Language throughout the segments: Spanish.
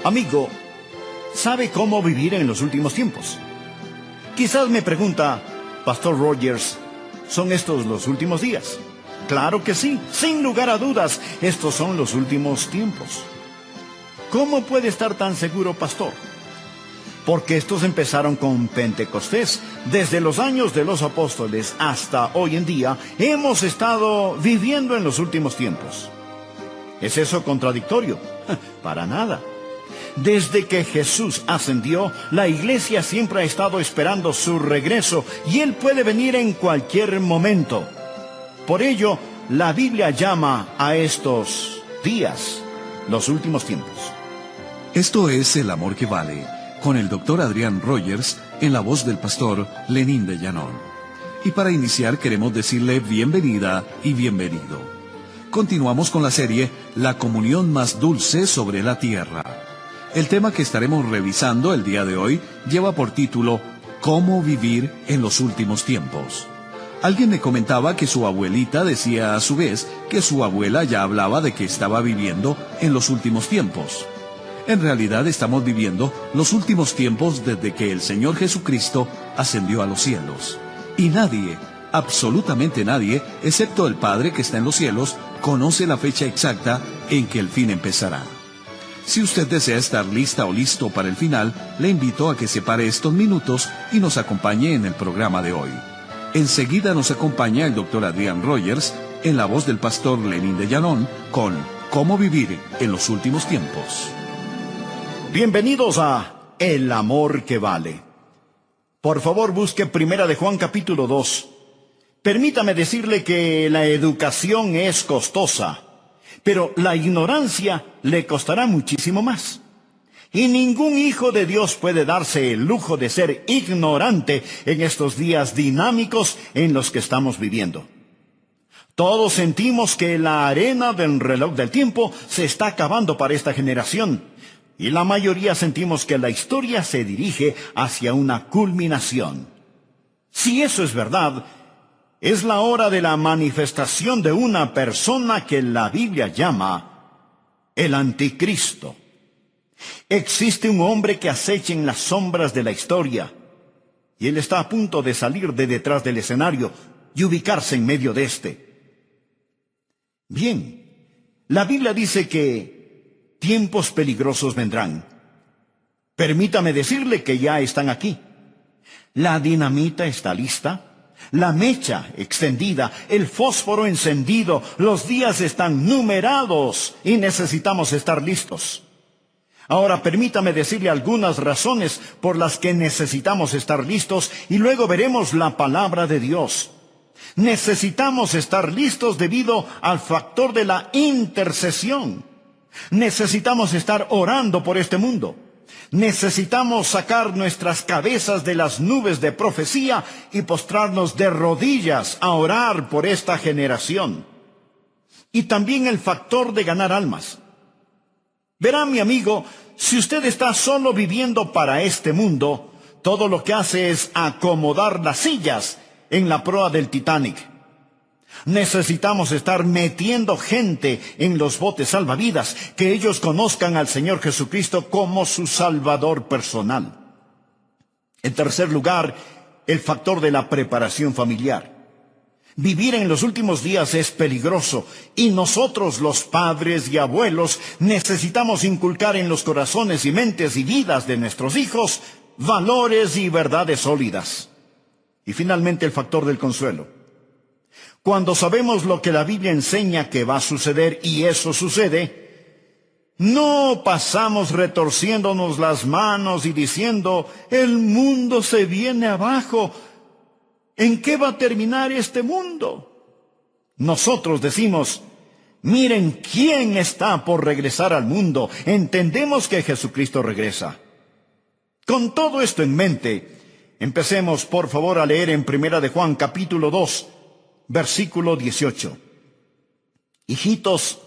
Amigo, ¿sabe cómo vivir en los últimos tiempos? Quizás me pregunta, Pastor Rogers, ¿son estos los últimos días? Claro que sí, sin lugar a dudas, estos son los últimos tiempos. ¿Cómo puede estar tan seguro, pastor? Porque estos empezaron con Pentecostés. Desde los años de los apóstoles hasta hoy en día, hemos estado viviendo en los últimos tiempos. ¿Es eso contradictorio? Para nada. Desde que Jesús ascendió, la iglesia siempre ha estado esperando su regreso y Él puede venir en cualquier momento. Por ello, la Biblia llama a estos días los últimos tiempos. Esto es El Amor que Vale, con el Dr. Adrián Rogers, en la voz del pastor Lenín de Llanón. Y para iniciar queremos decirle bienvenida y bienvenido. Continuamos con la serie La comunión más dulce sobre la tierra. El tema que estaremos revisando el día de hoy lleva por título ¿Cómo vivir en los últimos tiempos? Alguien me comentaba que su abuelita decía a su vez que su abuela ya hablaba de que estaba viviendo en los últimos tiempos. En realidad estamos viviendo los últimos tiempos desde que el Señor Jesucristo ascendió a los cielos. Y nadie, absolutamente nadie, excepto el Padre que está en los cielos, conoce la fecha exacta en que el fin empezará. Si usted desea estar lista o listo para el final, le invito a que separe estos minutos y nos acompañe en el programa de hoy. Enseguida nos acompaña el Dr. Adrián Rogers, en la voz del pastor Lenín de Llanón, con ¿Cómo vivir en los últimos tiempos? Bienvenidos a El Amor que Vale. Por favor, busque 1 de Juan capítulo 2. Permítame decirle que la educación es costosa, pero la ignorancia le costará muchísimo más. Y ningún hijo de Dios puede darse el lujo de ser ignorante en estos días dinámicos en los que estamos viviendo. Todos sentimos que la arena del reloj del tiempo se está acabando para esta generación. Y la mayoría sentimos que la historia se dirige hacia una culminación. Si eso es verdad, es la hora de la manifestación de una persona que la Biblia llama el Anticristo. Existe un hombre que acecha en las sombras de la historia, y él está a punto de salir de detrás del escenario y ubicarse en medio de este. Bien, la Biblia dice que tiempos peligrosos vendrán. Permítame decirle que ya están aquí. La dinamita está lista. La mecha extendida, el fósforo encendido, los días están numerados y necesitamos estar listos. Ahora permítame decirle algunas razones por las que necesitamos estar listos y luego veremos la palabra de Dios. Necesitamos estar listos debido al factor de la intercesión. Necesitamos estar orando por este mundo. Necesitamos sacar nuestras cabezas de las nubes de profecía y postrarnos de rodillas a orar por esta generación. Y también el factor de ganar almas. Verá, mi amigo, si usted está solo viviendo para este mundo, todo lo que hace es acomodar las sillas en la proa del Titanic. Necesitamos estar metiendo gente en los botes salvavidas, que ellos conozcan al Señor Jesucristo como su Salvador personal. En tercer lugar, el factor de la preparación familiar. Vivir en los últimos días es peligroso y nosotros, los padres y abuelos, necesitamos inculcar en los corazones y mentes y vidas de nuestros hijos valores y verdades sólidas. Y finalmente el factor del consuelo. Cuando sabemos lo que la Biblia enseña que va a suceder y eso sucede, no pasamos retorciéndonos las manos y diciendo, el mundo se viene abajo. ¿En qué va a terminar este mundo? Nosotros decimos, miren quién está por regresar al mundo. Entendemos que Jesucristo regresa. Con todo esto en mente, empecemos por favor a leer en 1 de Juan capítulo 2, versículo 18. Hijitos,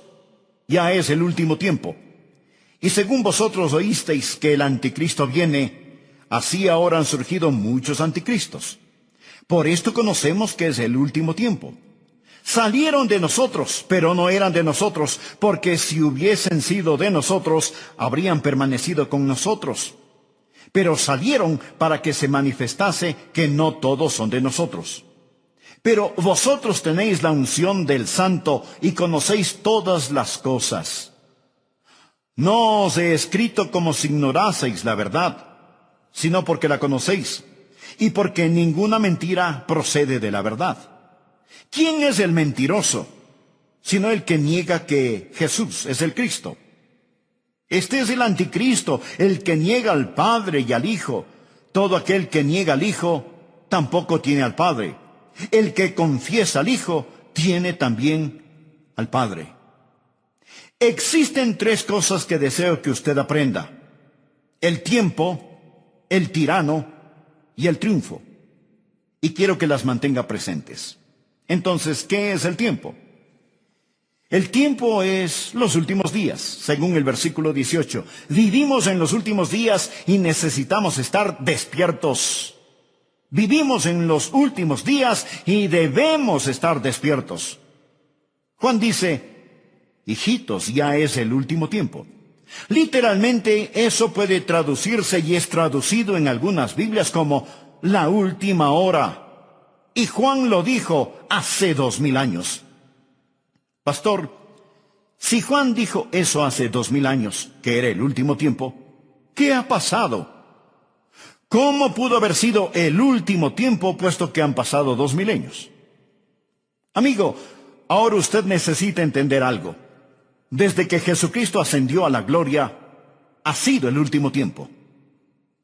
ya es el último tiempo. Y según vosotros oísteis que el anticristo viene, así ahora han surgido muchos anticristos. Por esto conocemos que es el último tiempo. Salieron de nosotros, pero no eran de nosotros, porque si hubiesen sido de nosotros, habrían permanecido con nosotros. Pero salieron para que se manifestase que no todos son de nosotros. Pero vosotros tenéis la unción del Santo y conocéis todas las cosas. No os he escrito como si ignoraseis la verdad, sino porque la conocéis, y porque ninguna mentira procede de la verdad. ¿Quién es el mentiroso, sino el que niega que Jesús es el Cristo? Este es el anticristo, el que niega al Padre y al Hijo. Todo aquel que niega al Hijo, tampoco tiene al Padre. El que confiesa al Hijo, tiene también al Padre. Existen tres cosas que deseo que usted aprenda: el tiempo, el tirano y el triunfo. Y quiero que las mantenga presentes. Entonces, ¿qué es el tiempo? El tiempo es los últimos días, según el versículo 18. Vivimos en los últimos días y necesitamos estar despiertos. Vivimos en los últimos días y debemos estar despiertos. Juan dice: hijitos, ya es el último tiempo. Literalmente, eso puede traducirse y es traducido en algunas Biblias como la última hora. Y Juan lo dijo hace 2000 años. Pastor, si Juan dijo eso hace 2000 años, que era el último tiempo, ¿qué ha pasado? ¿Cómo pudo haber sido el último tiempo puesto que han pasado 2000 años? Amigo, ahora usted necesita entender algo. Desde que Jesucristo ascendió a la gloria, ha sido el último tiempo.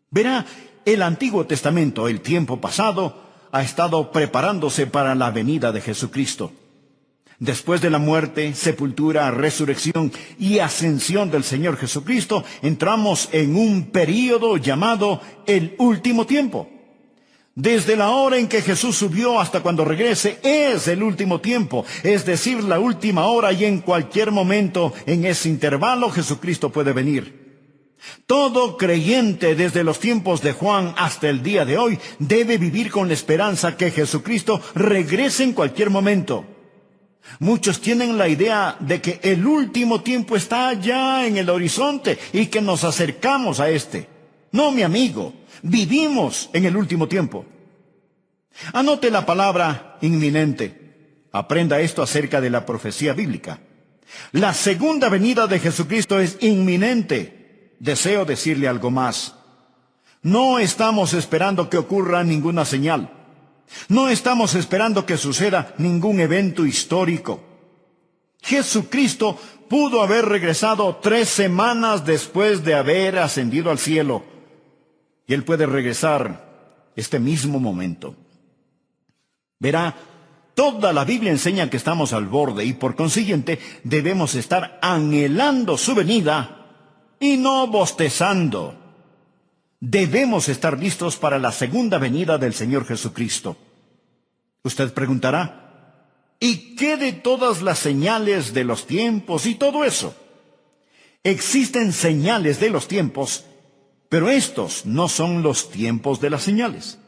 Verá, el Antiguo Testamento, el tiempo pasado, ha estado preparándose para la venida de Jesucristo. Después de la muerte, sepultura, resurrección y ascensión del Señor Jesucristo, entramos en un período llamado el último tiempo. Desde la hora en que Jesús subió hasta cuando regrese, es el último tiempo, es decir, la última hora, y en cualquier momento en ese intervalo Jesucristo puede venir. Todo creyente desde los tiempos de Juan hasta el día de hoy debe vivir con la esperanza que Jesucristo regrese en cualquier momento. Muchos tienen la idea de que el último tiempo está allá en el horizonte y que nos acercamos a este. No, mi amigo, vivimos en el último tiempo. Anote la palabra inminente. Aprenda esto acerca de la profecía bíblica. La segunda venida de Jesucristo es inminente. Deseo decirle algo más. No estamos esperando que ocurra ninguna señal. No estamos esperando que suceda ningún evento histórico. Jesucristo pudo haber regresado 3 semanas después de haber ascendido al cielo. Y Él puede regresar este mismo momento. Verá, toda la Biblia enseña que estamos al borde y por consiguiente debemos estar anhelando su venida y no bostezando. Debemos estar listos para la segunda venida del Señor Jesucristo. Usted preguntará, ¿y qué de todas las señales de los tiempos y todo eso? Existen señales de los tiempos, pero estos no son los tiempos de las señales.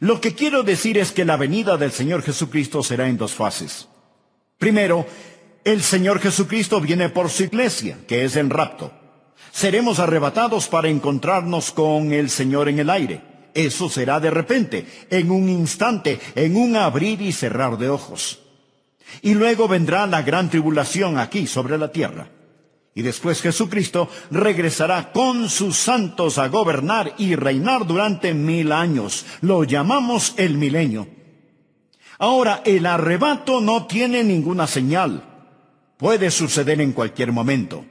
Lo que quiero decir es que la venida del Señor Jesucristo será en 2 fases. Primero, el Señor Jesucristo viene por su iglesia, que es el rapto. Seremos arrebatados para encontrarnos con el Señor en el aire. Eso será de repente, en un instante, en un abrir y cerrar de ojos. Y luego vendrá la gran tribulación aquí sobre la tierra. Y después Jesucristo regresará con sus santos a gobernar y reinar durante 1000 años. Lo llamamos el milenio. Ahora, el arrebato no tiene ninguna señal. Puede suceder en cualquier momento.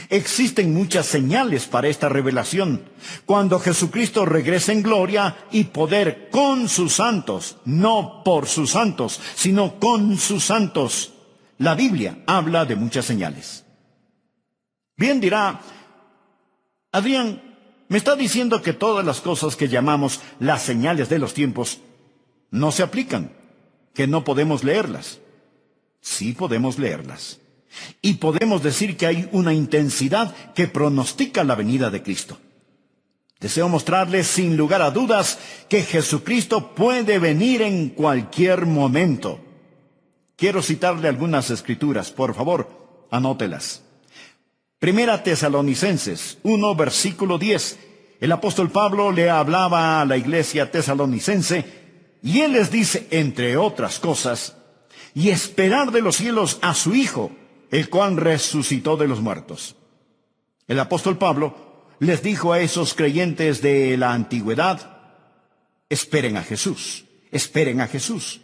Existen muchas señales para esta revelación. Cuando Jesucristo regrese en gloria y poder con sus santos, no por sus santos, sino con sus santos. La Biblia habla de muchas señales. Bien, dirá, Adrián, me está diciendo que todas las cosas que llamamos las señales de los tiempos no se aplican, que no podemos leerlas. Sí podemos leerlas. Y podemos decir que hay una intensidad que pronostica la venida de Cristo. Deseo mostrarles sin lugar a dudas que Jesucristo puede venir en cualquier momento. quiero citarle algunas escrituras. Por favor, anótelas. Primera Tesalonicenses 1, versículo 10. El apóstol Pablo le hablaba a la iglesia tesalonicense y él les dice, entre otras cosas, y esperar de los cielos a su Hijo, el cual resucitó de los muertos. El apóstol Pablo les dijo a esos creyentes de la antigüedad, esperen a Jesús, esperen a Jesús.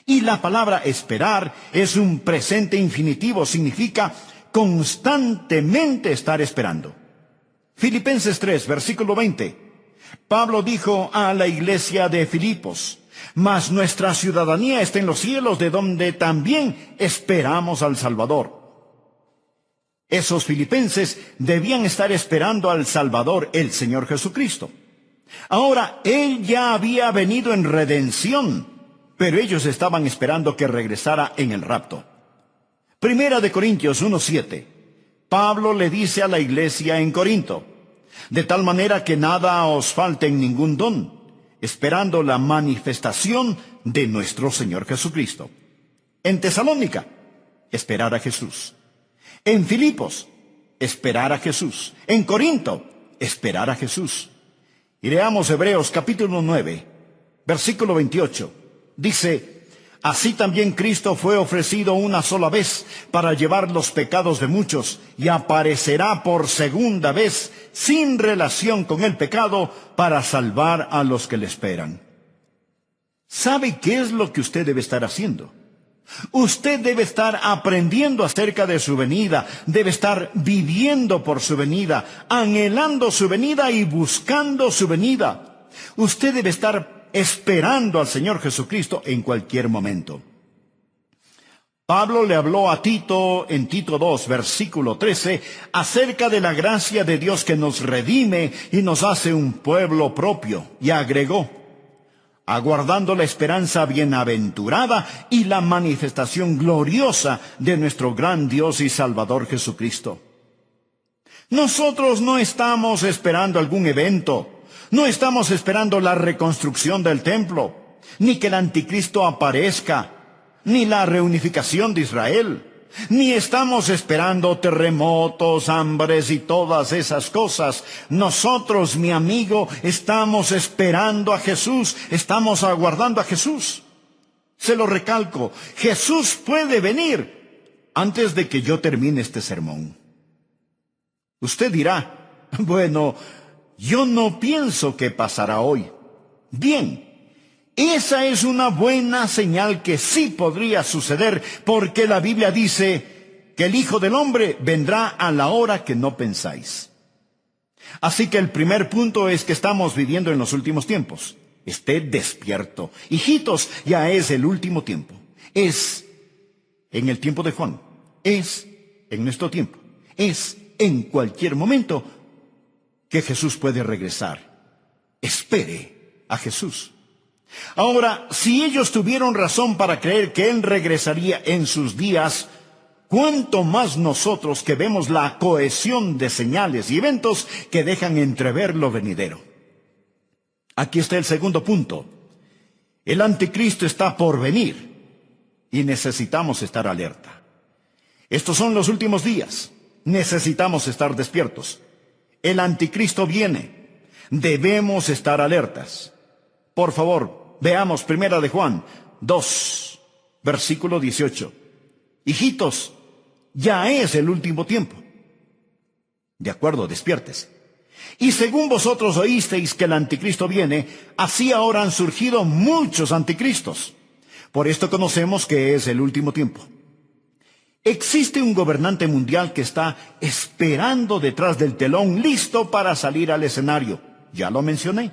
Y la palabra esperar es un presente infinitivo, significa constantemente estar esperando. Filipenses 3, versículo 20. Pablo dijo a la iglesia de Filipos, mas nuestra ciudadanía está en los cielos, de donde también esperamos al Salvador. Esos filipenses debían estar esperando al Salvador, el Señor Jesucristo. Ahora, Él ya había venido en redención, pero ellos estaban esperando que regresara en el rapto. Primera de Corintios 1:7. Pablo le dice a la iglesia en Corinto, de tal manera que nada os falte en ningún don, esperando la manifestación de nuestro Señor Jesucristo. En Tesalónica, esperar a Jesús. En Filipos, esperar a Jesús. En Corinto, esperar a Jesús. Y leamos Hebreos capítulo 9, versículo 28. Dice, así también Cristo fue ofrecido una sola vez para llevar los pecados de muchos, y aparecerá por segunda vez sin relación con el pecado para salvar a los que le esperan. ¿Sabe qué es lo que usted debe estar haciendo? Usted debe estar aprendiendo acerca de su venida, debe estar viviendo por su venida, anhelando su venida y buscando su venida. Usted debe estar esperando al Señor Jesucristo en cualquier momento. Pablo le habló a Tito en Tito 2, versículo 13, acerca de la gracia de Dios que nos redime y nos hace un pueblo propio, y agregó, aguardando la esperanza bienaventurada y la manifestación gloriosa de nuestro gran Dios y Salvador Jesucristo. Nosotros no estamos esperando algún evento, no estamos esperando la reconstrucción del templo, ni que el anticristo aparezca, ni la reunificación de Israel, ni estamos esperando terremotos, hambres y todas esas cosas. Nosotros, mi amigo, estamos esperando a Jesús, estamos aguardando a Jesús. Se lo recalco, Jesús puede venir antes de que yo termine este sermón. Usted dirá, bueno, yo no pienso que pasará hoy. Bien. Esa es una buena señal que sí podría suceder, porque la Biblia dice que el Hijo del Hombre vendrá a la hora que no pensáis. Así que el primer punto es que estamos viviendo en los últimos tiempos. Esté despierto. Hijitos, ya es el último tiempo. Es en el tiempo de Juan. Es en nuestro tiempo. Es en cualquier momento que Jesús puede regresar. Espere a Jesús. Ahora, si ellos tuvieron razón para creer que Él regresaría en sus días, ¿cuánto más nosotros que vemos la cohesión de señales y eventos que dejan entrever lo venidero? Aquí está el segundo punto. El anticristo está por venir y necesitamos estar alerta. Estos son los últimos días. Necesitamos estar despiertos. El anticristo viene. Debemos estar alertas. Por favor, veamos Primera de Juan 2, versículo 18. Hijitos, ya es el último tiempo. De acuerdo, despiértese. Y según vosotros oísteis que el anticristo viene, así ahora han surgido muchos anticristos. Por esto conocemos que es el último tiempo. Existe un gobernante mundial que está esperando detrás del telón, listo para salir al escenario. Ya lo mencioné.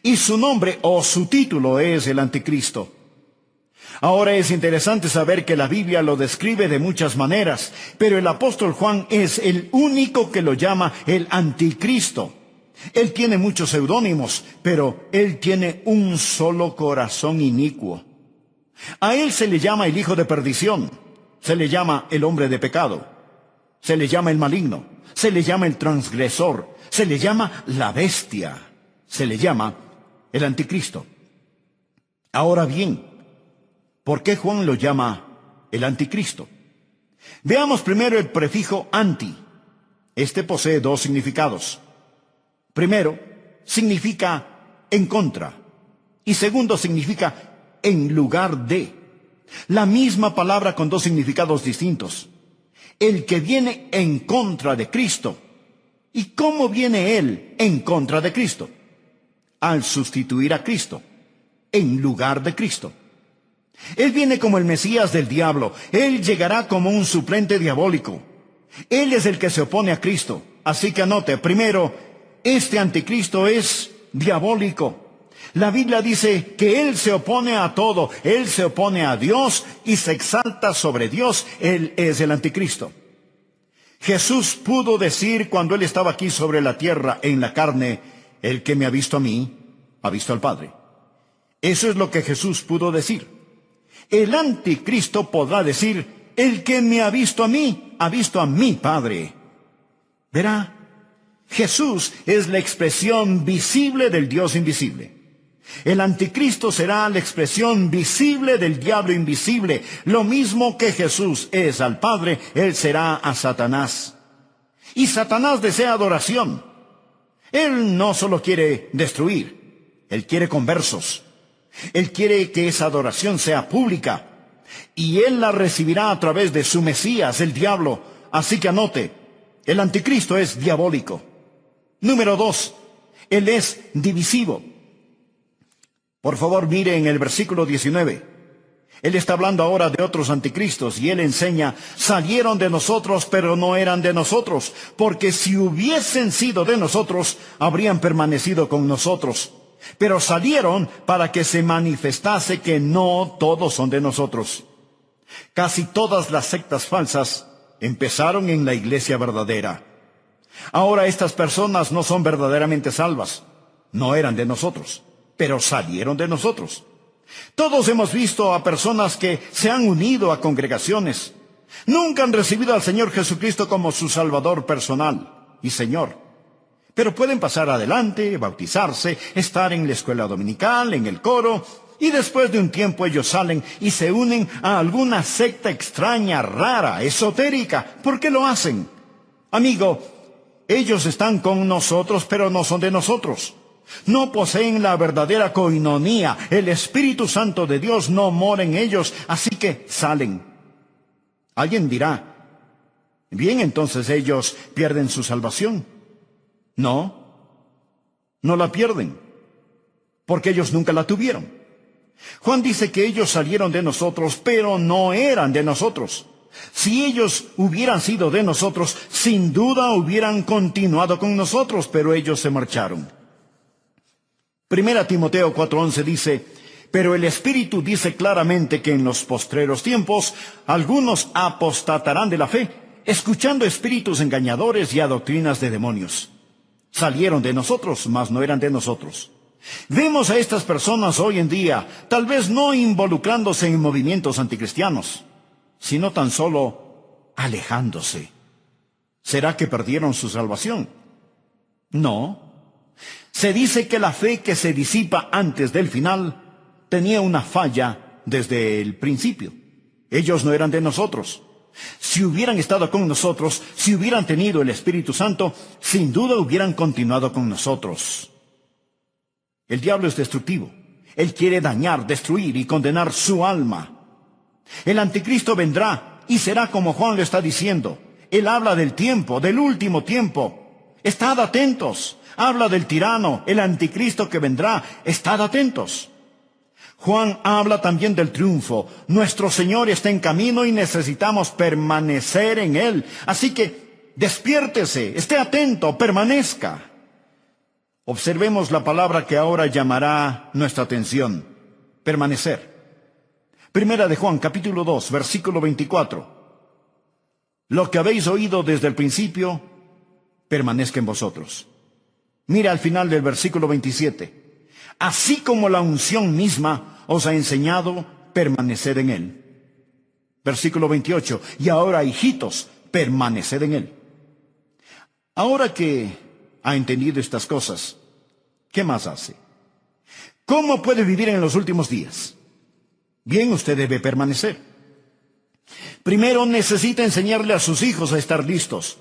Y su nombre o su título es el anticristo. Ahora es interesante saber que la Biblia lo describe de muchas maneras, pero el apóstol Juan es el único que lo llama el anticristo. Él tiene muchos seudónimos, pero él tiene un solo corazón inicuo. A él se le llama el hijo de perdición, se le llama el hombre de pecado, se le llama el maligno, se le llama el transgresor, se le llama la bestia. Se le llama el anticristo. Ahora bien, ¿Por qué Juan lo llama el anticristo? Veamos primero el prefijo anti. Este posee dos significados. Primero, significa en contra. Y segundo, significa en lugar de. La misma palabra con dos significados distintos. El que viene en contra de Cristo. ¿Y cómo viene Él en contra de Cristo? Al sustituir a Cristo, en lugar de Cristo. Él viene como el Mesías del diablo. Él llegará como un suplente diabólico. Él es el que se opone a Cristo. Así que anote, primero, este anticristo es diabólico. La Biblia dice que Él se opone a todo. Él se opone a Dios y se exalta sobre Dios. Él es el anticristo. Jesús pudo decir cuando Él estaba aquí sobre la tierra en la carne, el que me ha visto a mí, ha visto al Padre. Eso es lo que Jesús pudo decir. El anticristo podrá decir, el que me ha visto a mí, ha visto a mi Padre. Verá, Jesús es la expresión visible del Dios invisible. El anticristo será la expresión visible del diablo invisible. Lo mismo que Jesús es al Padre, Él será a Satanás. Y Satanás desea adoración. Él no solo quiere destruir, Él quiere conversos. Él quiere que esa adoración sea pública. Y Él la recibirá a través de su Mesías, el diablo. Así que anote, el anticristo es diabólico. Número 2, Él es divisivo. Por favor, mire en el versículo 19. Él está hablando ahora de otros anticristos y Él enseña, salieron de nosotros, pero no eran de nosotros, porque si hubiesen sido de nosotros, habrían permanecido con nosotros. Pero salieron para que se manifestase que no todos son de nosotros. Casi todas las sectas falsas empezaron en la iglesia verdadera. Ahora estas personas no son verdaderamente salvas. No eran de nosotros, pero salieron de nosotros. Todos hemos visto a personas que se han unido a congregaciones. Nunca han recibido al Señor Jesucristo como su Salvador personal y Señor. Pero pueden pasar adelante, bautizarse, estar en la escuela dominical, en el coro, y después de un tiempo ellos salen y se unen a alguna secta extraña, rara, esotérica. ¿Por qué lo hacen? Amigo, ellos están con nosotros, pero no son de nosotros. No poseen la verdadera coinonía. El Espíritu Santo de Dios no mora en ellos, así que salen. Alguien dirá, bien, entonces ellos pierden su salvación. No, no la pierden, porque ellos nunca la tuvieron. Juan dice que ellos salieron de nosotros, pero no eran de nosotros. Si ellos hubieran sido de nosotros, sin duda hubieran continuado con nosotros, pero ellos se marcharon. Primera Timoteo 4:11 dice, pero el Espíritu dice claramente que en los postreros tiempos algunos apostatarán de la fe, escuchando espíritus engañadores y a doctrinas de demonios. Salieron de nosotros, mas no eran de nosotros. Vemos a estas personas hoy en día, tal vez no involucrándose en movimientos anticristianos, sino tan solo alejándose. ¿Será que perdieron su salvación? No. Se dice que la fe que se disipa antes del final tenía una falla desde el principio. Ellos no eran de nosotros. Si hubieran estado con nosotros, si hubieran tenido el Espíritu Santo, sin duda hubieran continuado con nosotros. El diablo es destructivo. Él quiere dañar, destruir y condenar su alma. El anticristo vendrá y será como Juan lo está diciendo. Él habla del tiempo, del último tiempo. Estad atentos. Habla del tirano, el anticristo que vendrá. Estad atentos. Juan habla también del triunfo. Nuestro Señor está en camino y necesitamos permanecer en Él. Así que despiértese, esté atento, permanezca. Observemos la palabra que ahora llamará nuestra atención. Permanecer. Primera de Juan, capítulo 2, versículo 24. Lo que habéis oído desde el principio, permanezca en vosotros. Mira al final del versículo 27. Así como la unción misma os ha enseñado, permaneced en Él. Versículo 28. Y ahora, hijitos, permaneced en Él. Ahora que ha entendido estas cosas, ¿qué más hace? ¿Cómo puede vivir en los últimos días? Bien, usted debe permanecer. Primero necesita enseñarle a sus hijos a estar listos.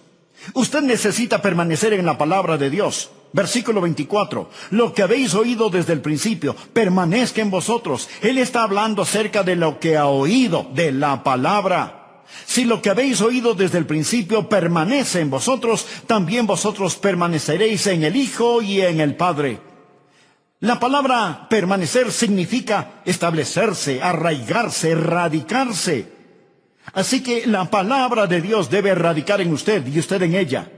Usted necesita permanecer en la palabra de Dios. Versículo 24. Lo que habéis oído desde el principio, permanezca en vosotros. Él está hablando acerca de lo que ha oído, de la palabra. Si lo que habéis oído desde el principio permanece en vosotros, también vosotros permaneceréis en el Hijo y en el Padre. La palabra permanecer significa establecerse, arraigarse, radicarse. Así que la palabra de Dios debe radicar en usted y usted en ella.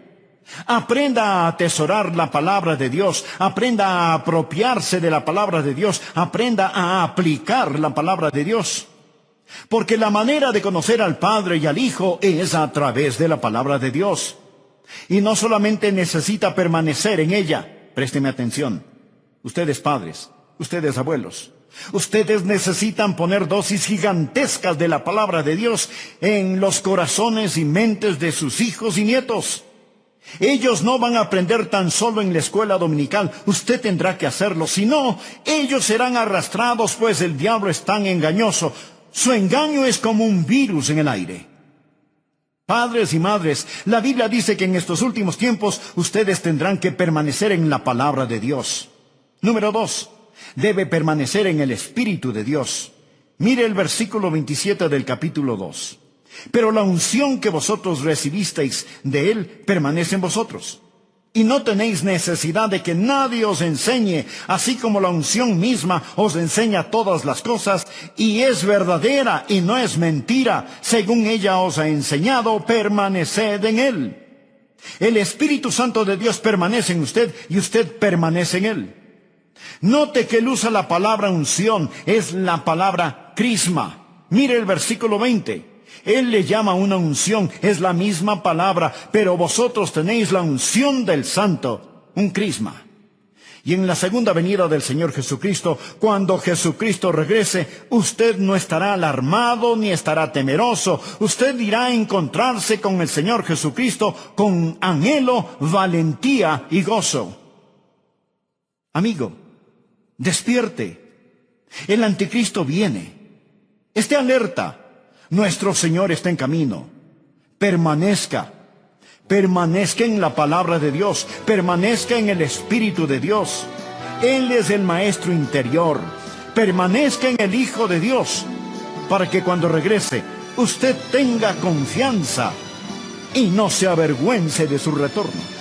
Aprenda a atesorar la palabra de Dios, aprenda a apropiarse de la palabra de Dios, aprenda a aplicar la palabra de Dios. Porque la manera de conocer al Padre y al Hijo es a través de la palabra de Dios. Y no solamente necesita permanecer en ella, présteme atención, ustedes padres, ustedes abuelos, ustedes necesitan poner dosis gigantescas de la palabra de Dios en los corazones y mentes de sus hijos y nietos. Ellos no van a aprender tan solo en la escuela dominical, usted tendrá que hacerlo, si no, ellos serán arrastrados, pues el diablo es tan engañoso. Su engaño es como un virus en el aire. Padres y madres, la Biblia dice que en estos últimos tiempos ustedes tendrán que permanecer en la palabra de Dios. Número 2, debe permanecer en el Espíritu de Dios. Mire el versículo 27 del capítulo 2. Pero la unción que vosotros recibisteis de Él permanece en vosotros. Y no tenéis necesidad de que nadie os enseñe, así como la unción misma os enseña todas las cosas, y es verdadera y no es mentira. Según ella os ha enseñado, permaneced en Él. El Espíritu Santo de Dios permanece en usted y usted permanece en Él. Note que Él usa la palabra unción, es la palabra crisma. Mire el versículo 20. Él le llama una unción, es la misma palabra, pero vosotros tenéis la unción del Santo, un crisma. Y en la segunda venida del Señor Jesucristo, cuando Jesucristo regrese, usted no estará alarmado ni estará temeroso. Usted irá a encontrarse con el Señor Jesucristo con anhelo, valentía y gozo. Amigo, despierte. El anticristo viene. Esté alerta. Nuestro Señor está en camino. Permanezca en la palabra de Dios, permanezca en el Espíritu de Dios. Él es el Maestro interior. Permanezca en el Hijo de Dios, para que cuando regrese, usted tenga confianza y no se avergüence de su retorno.